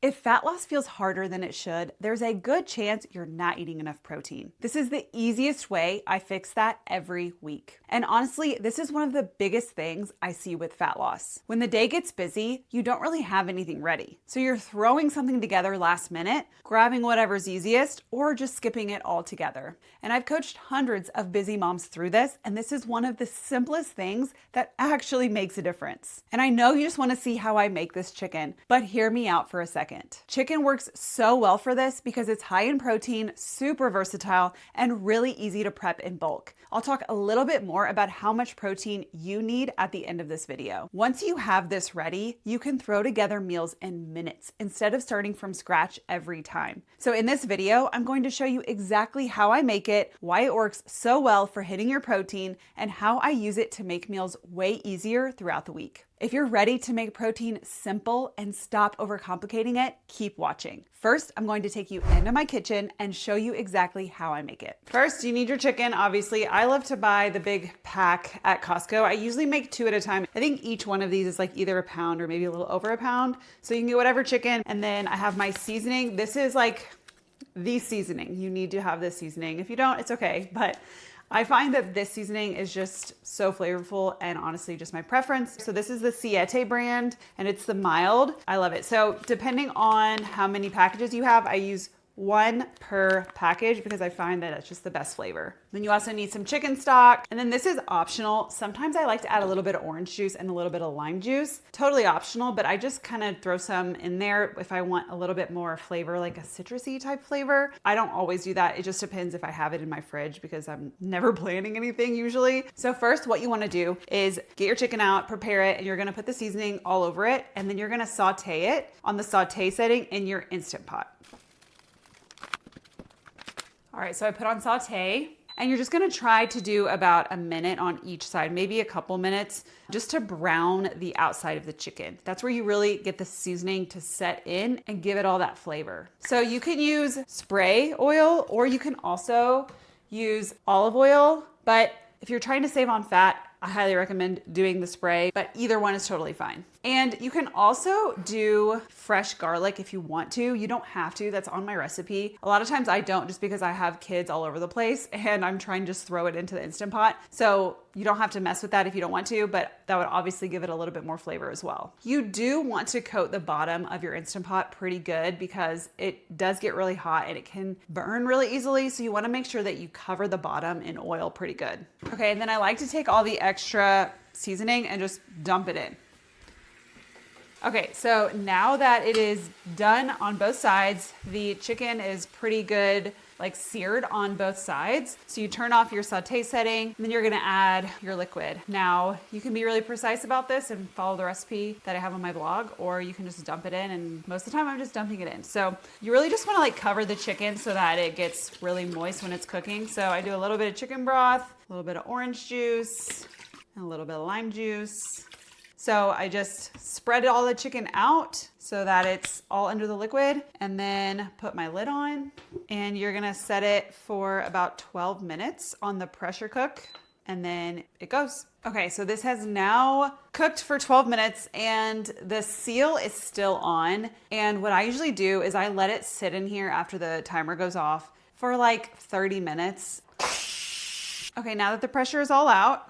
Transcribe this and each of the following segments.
If fat loss feels harder than it should, there's a good chance you're not eating enough protein. This is the easiest way I fix that every week. And honestly, this is one of the biggest things I see with fat loss. When the day gets busy, you don't really have anything ready. So you're throwing something together last minute, grabbing whatever's easiest, or just skipping it all together. And I've coached hundreds of busy moms through this, and this is one of the simplest things that actually makes a difference. And I know you just want to see how I make this chicken, but hear me out for a second. Chicken works so well for this because it's high in protein, super versatile, and really easy to prep in bulk. I'll talk a little bit more about how much protein you need at the end of this video. Once you have this ready, you can throw together meals in minutes instead of starting from scratch every time. So in this video, I'm going to show you exactly how I make it, why it works so well for hitting your protein, and how I use it to make meals way easier throughout the week. If you're ready to make protein simple and stop overcomplicating it, keep watching. First, I'm going to take you into my kitchen and show you exactly how I make it. First, you need your chicken. Obviously, I love to buy the big pack at Costco. I usually make 2 at a time. I think each one of these is like either a pound or maybe a little over a pound. So you can get whatever chicken. And then I have my seasoning. This is like the seasoning. You need to have this seasoning. If you don't, it's okay. But I find that this seasoning is just so flavorful and honestly just my preference. So this is the Siete brand and it's the mild. I love it. So depending on how many packages you have, I use 1 per package because I find that it's just the best flavor. Then you also need some chicken stock. And then this is optional. Sometimes I like to add a little bit of orange juice and a little bit of lime juice. Totally optional, but I just kind of throw some in there if I want a little bit more flavor, like a citrusy type flavor. I don't always do that. It just depends if I have it in my fridge because I'm never planning anything usually. So first, what you want to do is get your chicken out, prepare it, and you're going to put the seasoning all over it. And then you're going to saute it on the saute setting in your Instant Pot. All right, so I put on saute and you're just gonna try to do about a minute on each side, maybe a couple minutes, just to brown the outside of the chicken. That's where you really get the seasoning to set in and give it all that flavor. So you can use spray oil or you can also use olive oil, but if you're trying to save on fat, I highly recommend doing the spray, but either one is totally fine. And you can also do fresh garlic if you want to. You don't have to, that's on my recipe. A lot of times I don't just because I have kids all over the place and I'm trying to just throw it into the Instant Pot. So you don't have to mess with that if you don't want to, but that would obviously give it a little bit more flavor as well. You do want to coat the bottom of your Instant Pot pretty good because it does get really hot and it can burn really easily. So you want to make sure that you cover the bottom in oil pretty good. Okay, and then I like to take all the extra seasoning and just dump it in. Okay, so now that it is done on both sides, the chicken is pretty good, like seared on both sides. So you turn off your saute setting, and then you're gonna add your liquid. Now, you can be really precise about this and follow the recipe that I have on my blog, or you can just dump it in, and most of the time I'm just dumping it in. So you really just wanna like cover the chicken so that it gets really moist when it's cooking. So I do a little bit of chicken broth, a little bit of orange juice, and a little bit of lime juice. So I just spread all the chicken out so that it's all under the liquid and then put my lid on and you're gonna set it for about 12 minutes on the pressure cook and then it goes. Okay, so this has now cooked for 12 minutes and the seal is still on. And what I usually do is I let it sit in here after the timer goes off for like 30 minutes. Okay, now that the pressure is all out,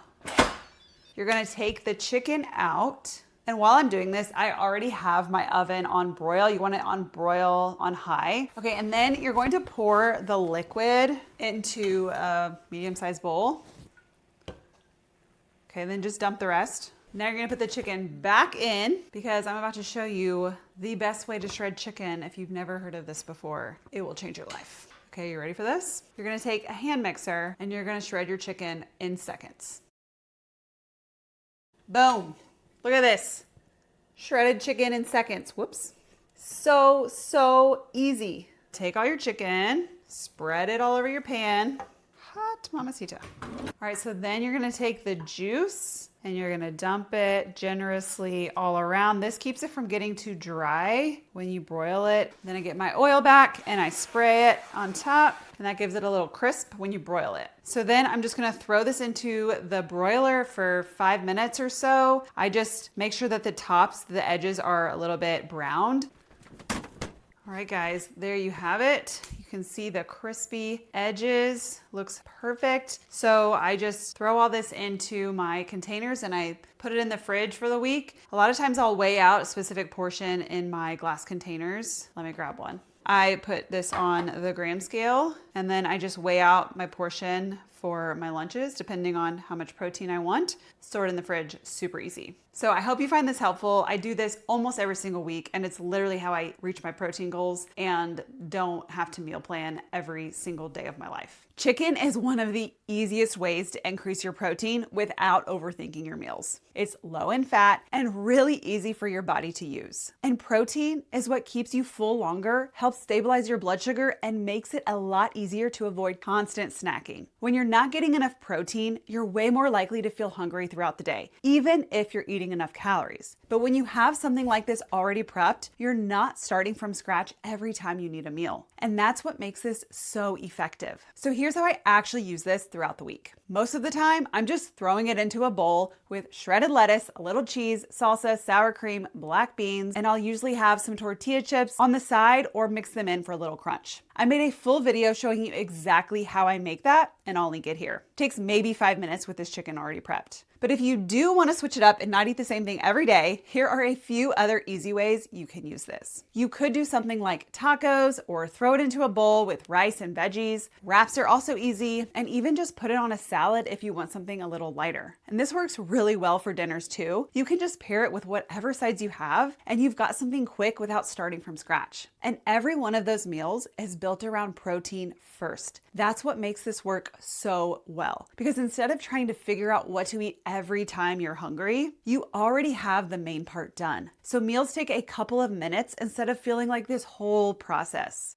you're gonna take the chicken out. And while I'm doing this, I already have my oven on broil. You want it on broil on high. Okay, and then you're going to pour the liquid into a medium-sized bowl. Okay, then just dump the rest. Now you're gonna put the chicken back in because I'm about to show you the best way to shred chicken. If you've never heard of this before, it will change your life. Okay, you ready for this? You're gonna take a hand mixer and you're gonna shred your chicken in seconds. Boom. Look at this. Shredded chicken in seconds. Whoops. So easy. Take all your chicken, spread it all over your pan. Hot mamacita. All right, so then you're gonna take the juice and you're gonna dump it generously all around. This keeps it from getting too dry when you broil it. Then I get my oil back and I spray it on top and that gives it a little crisp when you broil it. So then I'm just gonna throw this into the broiler for 5 minutes or so. I just make sure that the edges are a little bit browned. All right, guys, there you have it. You can see the crispy edges, looks perfect. So I just throw all this into my containers and I put it in the fridge for the week. A lot of times I'll weigh out a specific portion in my glass containers. Let me grab one. I put this on the gram scale and then I just weigh out my portion for my lunches, depending on how much protein I want. Store it in the fridge, super easy. So I hope you find this helpful. I do this almost every single week, and it's literally how I reach my protein goals and don't have to meal plan every single day of my life. Chicken is one of the easiest ways to increase your protein without overthinking your meals. It's low in fat and really easy for your body to use. And protein is what keeps you full longer, helps stabilize your blood sugar, and makes it a lot easier to avoid constant snacking. When you're not getting enough protein, you're way more likely to feel hungry throughout the day, even if you're eating enough calories. But when you have something like this already prepped, you're not starting from scratch every time you need a meal. And that's what makes this so effective. So here's how I actually use this throughout the week. Most of the time, I'm just throwing it into a bowl with shredded lettuce, a little cheese, salsa, sour cream, black beans, and I'll usually have some tortilla chips on the side or mix them in for a little crunch. I made a full video showing you exactly how I make that, and I'll link it here. It takes maybe 5 minutes with this chicken already prepped. But if you do want to switch it up and not eat the same thing every day, here are a few other easy ways you can use this. You could do something like tacos or throw it into a bowl with rice and veggies. Wraps are also easy, and even just put it on a salad if you want something a little lighter. And this works really well for dinners too. You can just pair it with whatever sides you have, and you've got something quick without starting from scratch. And every one of those meals is built around protein first. That's what makes this work so well. Because instead of trying to figure out what to eat every time you're hungry, you already have the main part done. So meals take a couple of minutes instead of feeling like this whole process.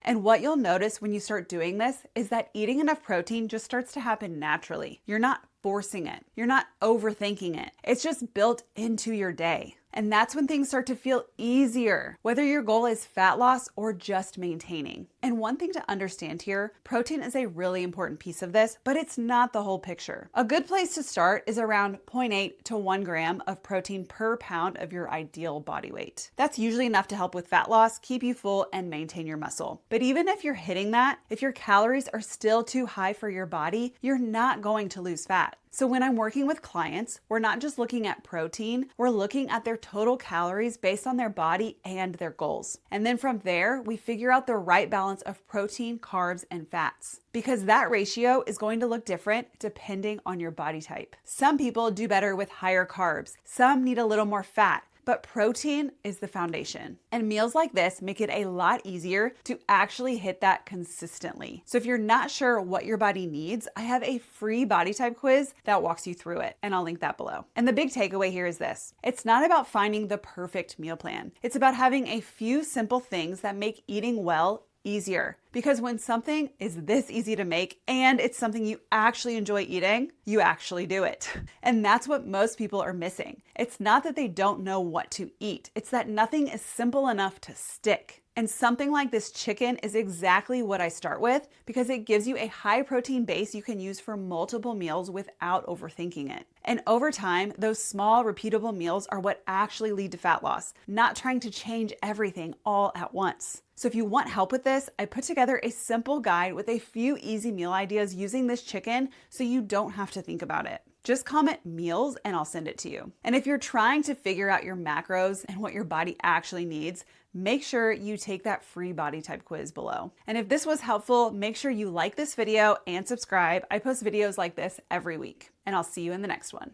And what you'll notice when you start doing this is that eating enough protein just starts to happen naturally. You're not forcing it. You're not overthinking it. It's just built into your day. And that's when things start to feel easier, whether your goal is fat loss or just maintaining. And one thing to understand here, protein is a really important piece of this, but it's not the whole picture. A good place to start is around 0.8 to 1 gram of protein per pound of your ideal body weight. That's usually enough to help with fat loss, keep you full, and maintain your muscle. But even if you're hitting that, if your calories are still too high for your body, you're not going to lose fat. So when I'm working with clients, we're not just looking at protein, we're looking at their total calories based on their body and their goals. And then from there, we figure out the right balance of protein, carbs, and fats. Because that ratio is going to look different depending on your body type. Some people do better with higher carbs. Some need a little more fat. But protein is the foundation. And meals like this make it a lot easier to actually hit that consistently. So if you're not sure what your body needs, I have a free body type quiz that walks you through it, and I'll link that below. And the big takeaway here is this. It's not about finding the perfect meal plan. It's about having a few simple things that make eating well easier. Because when something is this easy to make and it's something you actually enjoy eating, you actually do it. And that's what most people are missing. It's not that they don't know what to eat. It's that nothing is simple enough to stick. And something like this chicken is exactly what I start with because it gives you a high protein base you can use for multiple meals without overthinking it. And over time, those small repeatable meals are what actually lead to fat loss, not trying to change everything all at once. So if you want help with this, I put together a simple guide with a few easy meal ideas using this chicken so you don't have to think about it. Just comment meals and I'll send it to you. And if you're trying to figure out your macros and what your body actually needs, make sure you take that free body type quiz below. And if this was helpful, make sure you like this video and subscribe. I post videos like this every week, and I'll see you in the next one.